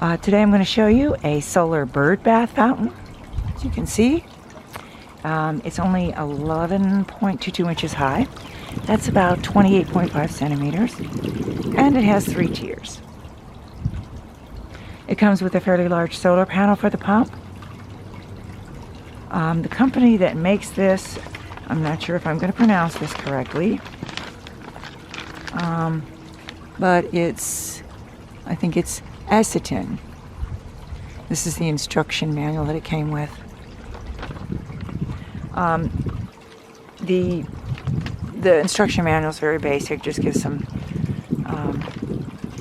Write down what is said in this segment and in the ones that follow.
Today I'm going to show you a solar bird bath fountain. As you can see, it's only 11.22 inches high. That's about 28.5 centimeters. And it has 3 tiers. It comes with a fairly large solar panel for the pump. The company that makes this, I'm not sure if I'm going to pronounce this correctly, but I think it's Aisitin. This is the instruction manual that it came with. The instruction manual is very basic, just gives some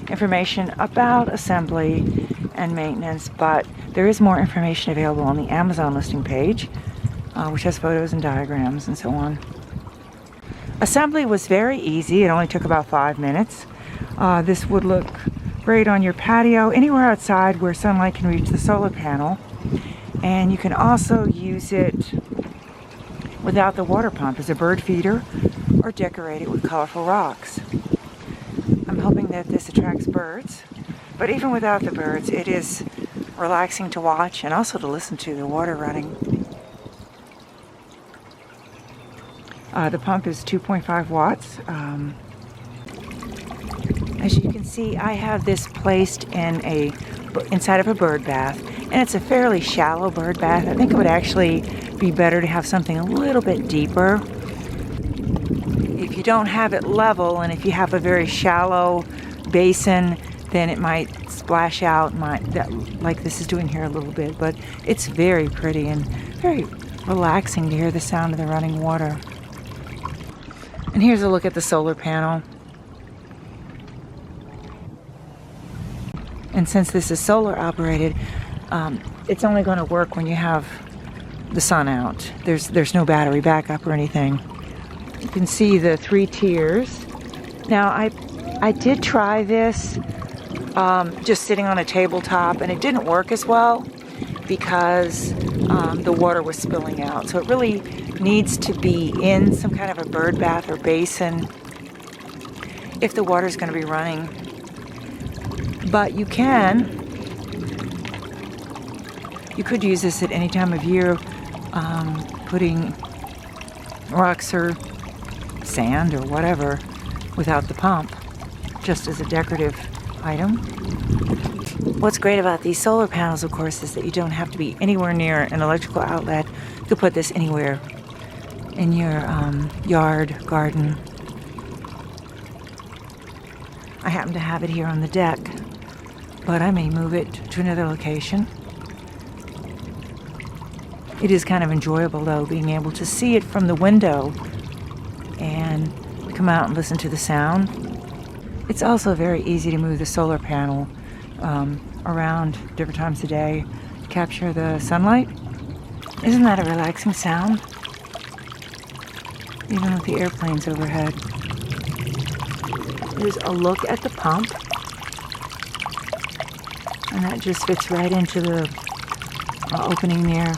information about assembly and maintenance, but there is more information available on the Amazon listing page, which has photos and diagrams and so on. Assembly was very easy. It only took about 5 minutes. This would look great on your patio, anywhere outside where sunlight can reach the solar panel. And you can also use it without the water pump as a bird feeder or decorate it with colorful rocks. I'm hoping that this attracts birds, but even without the birds, it is relaxing to watch and also to listen to the water running. The pump is 2.5 watts. As you can see, I have this placed inside of a bird bath, and it's a fairly shallow bird bath. I think it would actually be better to have something a little bit deeper. If you don't have it level, and if you have a very shallow basin, then it might splash out, like this is doing here a little bit, but it's very pretty and very relaxing to hear the sound of the running water. And here's a look at the solar panel. And since this is solar operated, it's only going to work when you have the sun out. There's no battery backup or anything. You can see the 3 tiers. Now I did try this just sitting on a tabletop, and it didn't work as well because the water was spilling out. So it really needs to be in some kind of a bird bath or basin if the water's going to be running. But you could use this at any time of year, putting rocks or sand or whatever without the pump, just as a decorative item. What's great about these solar panels, of course, is that you don't have to be anywhere near an electrical outlet. You could put this anywhere in your yard, garden. I happen to have it here on the deck, but I may move it to another location. It is kind of enjoyable, though, being able to see it from the window and come out and listen to the sound. It's also very easy to move the solar panel around different times of day to capture the sunlight. Isn't that a relaxing sound? Even with the airplanes overhead. Here's a look at the pump. And that just fits right into the opening there.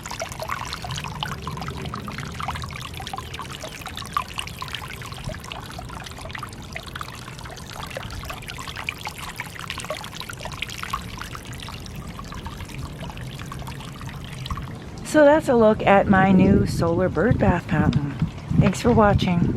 So that's a look at my new solar bird bath fountain. Thanks for watching.